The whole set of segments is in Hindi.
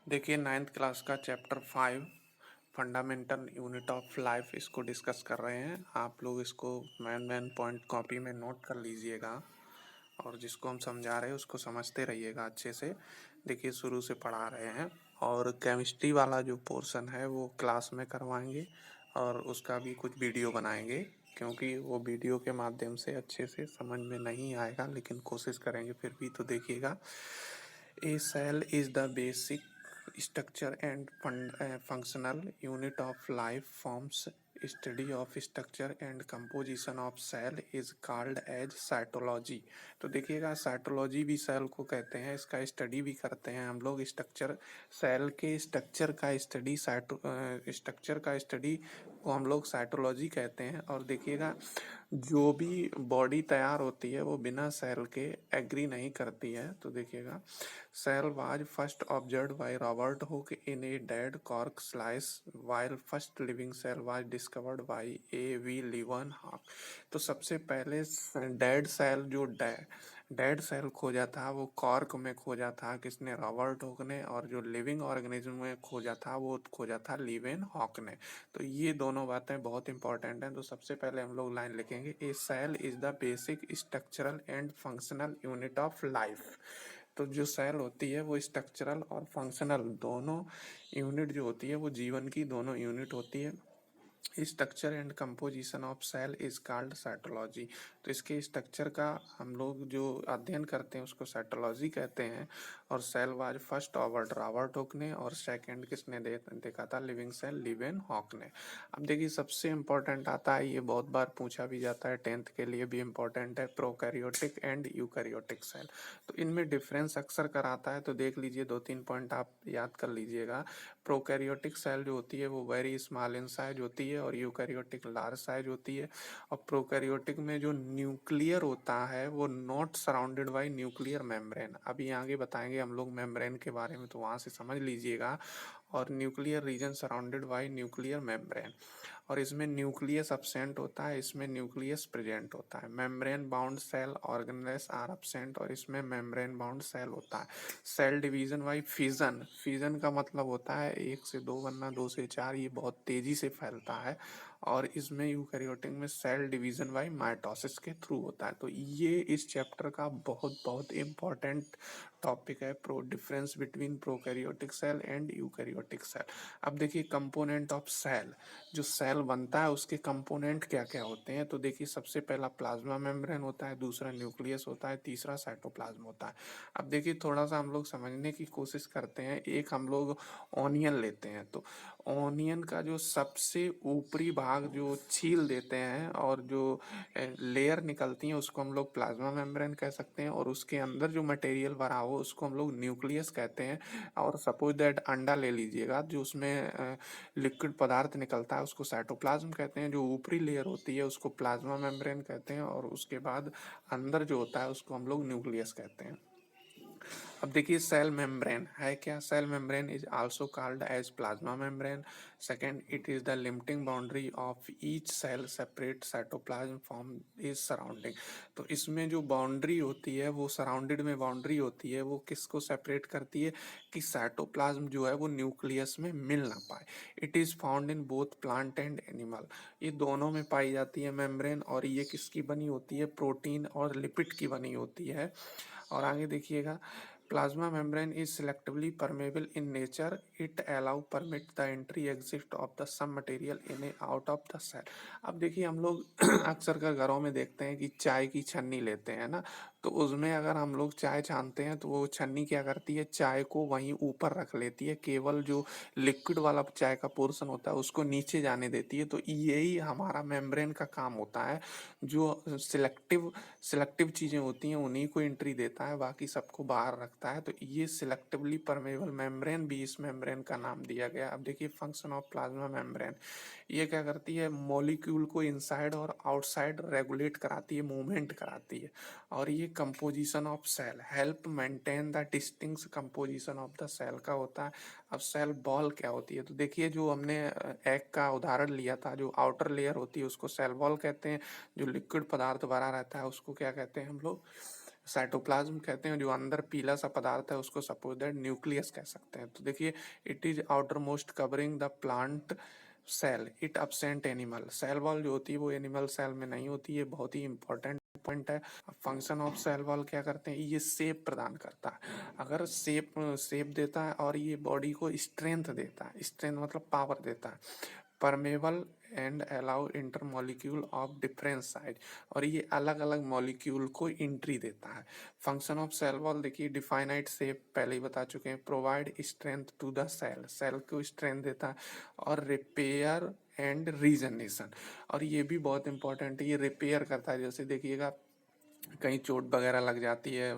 देखिए 9th क्लास का chapter 5 fundamental unit of life इसको डिस्कस कर रहे हैं। आप लोग इसको मेन पॉइंट कॉपी में नोट कर लीजिएगा और जिसको हम समझा रहे हैं उसको समझते रहिएगा अच्छे से। देखिए शुरू से पढ़ा रहे हैं और केमिस्ट्री वाला जो पोर्शन है वो क्लास में करवाएंगे और उसका भी कुछ वीडियो बनाएंगे, क्योंकि वो वीडियो के माध्यम से अच्छे से समझ में नहीं आएगा, लेकिन कोशिश करेंगे फिर भी। तो देखिएगा, A cell is the basic structure and functional unit of life forms. Study of structure and composition of cell is called as cytology। तो देखिएगा, साइटोलॉजी भी सेल को कहते हैं, इसका स्टडी भी करते हैं हम लोग। स्ट्रक्चर, सेल के स्ट्रक्चर का स्टडी स्ट्रक्चर का स्टडी को हम लोग साइटोलॉजी कहते हैं। और देखिएगा, जो भी बॉडी तैयार होती है वो बिना सेल के एग्री नहीं करती है। तो देखिएगा, cell was first observed by Robert Hooke in a dead cork slice while first living cell was discovered by A.V. Leeuwenhoek. तो सबसे पहले डेड सेल, जो डेड सेल खोजा था वो कॉर्क में खोजा था किसने? रॉबर्ट हुक ने। और जो लिविंग ऑर्गेनिज्म में खोजा था वो खोजा था लीवेनहॉक ने। तो ये दोनों बातें बहुत इंपॉर्टेंट हैं। तो सबसे पहले हम लोग लाइन लिखेंगे, a cell is the basic structural and functional unit of life. तो जो सेल होती है वो स्ट्रक्चरल और फंक्शनल दोनों यूनिट जो होती है वो जीवन की दोनों यूनिट होती है। Structure and composition of cell is called cytology. तो इसके स्ट्रक्चर का हम लोग जो अध्ययन करते हैं उसको साइटोलॉजी कहते हैं। और cell was first observed Robert Hooke ने, और सेकंड किसने देखा था? लिविंग सेल लीवेनहॉक ने। अब देखिए, सबसे इम्पोर्टेंट आता है, ये बहुत बार पूछा भी जाता है, 10th के लिए भी इम्पोर्टेंट है, प्रोकैरियोटिक एंड यूकैरियोटिक सेल। तो इनमें डिफरेंस अक्सर कराता है, तो देख लीजिए, 2-3 पॉइंट आप याद कर लीजिएगा। प्रोकैरियोटिक सेल जो होती है वो वेरी स्मॉल इन साइज होती है और यूकैरियोटिक लार्ज साइज होती है। और प्रोकैरियोटिक में जो न्यूक्लियर होता है वो not surrounded by nuclear membrane. अभी आगे बताएंगे हम लोग मेम्ब्रेन के बारे में, तो वहाँ से समझ लीजिएगा। और nuclear region surrounded by nuclear membrane. और इसमें न्यूक्लियस अब्सेंट होता है, इसमें न्यूक्लियस प्रेजेंट होता है। Membrane bound cell organelles are absent, और इसमें मेम्ब्रेन बाउंड सेल होता है। Cell division by fission. Fission का मतलब होता है 1 से 2 बनना, 2 से 4, ये बहुत तेजी से फैलता है। और इसमें यूकैरियोटिक में सेल डिवीजन बाय माइटोसिस के थ्रू होता है। तो ये इस चैप्टर का बहुत बहुत इम्पोर्टेंट टॉपिक है, difference between prokaryotic cell and eukaryotic cell. अब देखिए, कंपोनेंट ऑफ सेल, जो सेल बनता है उसके कंपोनेंट क्या क्या होते हैं। तो देखिए, सबसे पहला प्लाज्मा मेम्ब्रेन होता है, दूसरा न्यूक्लियस होता है, तीसरा साइटोप्लाज्म होता है। अब देखिए, थोड़ा सा हम लोग समझने की कोशिश करते हैं। एक हम लोग ऑनियन लेते हैं, तो ऑनियन का जो सबसे ऊपरी भाग जो छील देते हैं और जो लेयर निकलती है उसको हम लोग प्लाज्मा मेम्ब्रेन कह सकते हैं। और उसके अंदर जो मटेरियल भरा हो उसको हम लोग न्यूक्लियस कहते हैं। और सपोज दैट अंडा ले लीजिएगा, जो उसमें लिक्विड पदार्थ निकलता है उसको साइटोप्लाज्म कहते हैं। जो ऊपरी लेयर होती है उसको प्लाज्मा मेम्ब्रेन कहते हैं। और उसके बाद अंदर जो होता है उसको हम लोग न्यूक्लियस कहते हैं। अब देखिए, सेल मेम्ब्रेन है क्या? Cell membrane is also called as plasma membrane. Second, it is the limiting boundary of each cell separate cytoplasm from is surrounding. तो इसमें जो बाउंड्री होती है वो सराउंडेड में बाउंड्री होती है, वो किसको सेपरेट करती है कि साइटोप्लाज्म जो है वो न्यूक्लियस में मिल ना पाए। It is found in both plant and animal. ये दोनों में पाई जाती है मेम्ब्रेन। और ये किसकी बनी होती है? प्रोटीन और लिपिड की बनी होती है। और आगे देखिएगा, plasma membrane is selectively permeable in nature. It allow permit the entry exit of the some material in a out of the cell. अब देखिए, हम लोग अक्सर कर घरों में देखते हैं कि चाय की छन्नी लेते हैं ना, तो उसमें अगर हम लोग चाय छानते हैं तो वो छन्नी क्या करती है? चाय को वहीं ऊपर रख लेती है, केवल जो लिक्विड वाला चाय का पोर्शन होता है उसको नीचे जाने देती है। तो यही हमारा मेम्ब्रेन का काम होता है, जो सिलेक्टिव चीज़ें होती हैं उन्हीं को एंट्री देता है, बाकी सबको बाहर रखता है। तो ये सिलेक्टिवली परमेबल मेम्ब्रेन भी इस मेम्ब्रेन का नाम दिया गया। अब देखिए, फंक्शन ऑफ प्लाज्मा मेम्ब्रेन, ये क्या करती है? मॉलिक्यूल को इनसाइड और आउटसाइड रेगुलेट कराती है, मूवमेंट कराती है। और ये composition of cell help maintain the distinct composition of the cell का होता है। अब सेल वॉल क्या होती है? तो देखिए, जो हमने एग का उदाहरण लिया था, जो आउटर लेयर होती है उसको सेल वॉल कहते हैं। जो लिक्विड पदार्थ भरा रहता है उसको क्या कहते हैं हम लोग? साइटोप्लाज्म कहते हैं जो अंदर पीला सा पदार्थ है उसको सपोज दैट न्यूक्लियस कह सकते हैं। तो देखिए it is outer most covering the plant cell, it absent animal. Cell wall जो होती है वो एनिमल सेल में नहीं होती है, बहुत ही इंपॉर्टेंट पॉइंट है। फंक्शन ऑफ सेल वॉल क्या करते हैं, ये शेप प्रदान करता है। अगर शेप देता है और ये बॉडी को स्ट्रेंथ देता है, स्ट्रेंथ मतलब पावर देता है। Permeable and allow enter molecule of different size, और ये अलग अलग मॉलिक्यूल को एंट्री देता है। फंक्शन ऑफ सेल वॉल देखिए डिफाइनाइट शेप पहले ही बता चुके हैं, provide strength to the cell, cell को स्ट्रेंथ देता है, और रिपेयर एंड रीजनरेशन, और ये भी बहुत इंपॉर्टेंट है, ये रिपेयर करता है। जैसे देखिएगा कहीं चोट वगैरह लग जाती है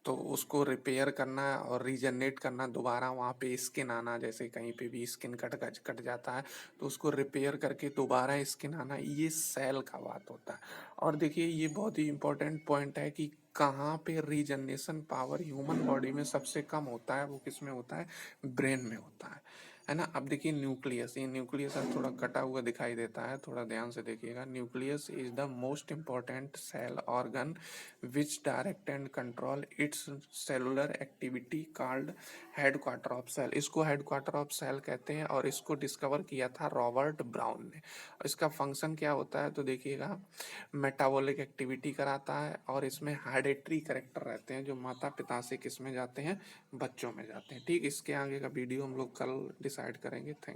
तो उसको रिपेयर करना और रीजनरेट करना, दोबारा वहाँ पे स्किन आना, जैसे कहीं पे भी स्किन कट जाता है तो उसको रिपेयर करके दोबारा स्किन आना, ये सेल का बात होता है। और देखिए ये बहुत ही इंपॉर्टेंट पॉइंट है कि कहाँ पे रीजनरेशन पावर ह्यूमन बॉडी में सबसे कम होता है, वो किस में होता है, ब्रेन में होता है ना। अब देखिए न्यूक्लियस, ये न्यूक्लियस अब थोड़ा कटा हुआ दिखाई देता है, थोड़ा ध्यान से देखिएगा। Nucleus is the most important cell organ which direct and control its cellular activity called headquarter of cell. इसको हेडक्वार्टर ऑफ सेल कहते हैं और इसको डिस्कवर किया था रॉबर्ट ब्राउन ने। इसका फंक्शन क्या होता है तो देखिएगा, मेटाबॉलिक एक्टिविटी कराता है, और इसमें हेरिडिटरी कैरेक्टर रहते हैं जो माता पिता से किस में जाते हैं, बच्चों में जाते हैं। ठीक, इसके आगे का वीडियो हम लोग कल डिसाइड करेंगे। थैंक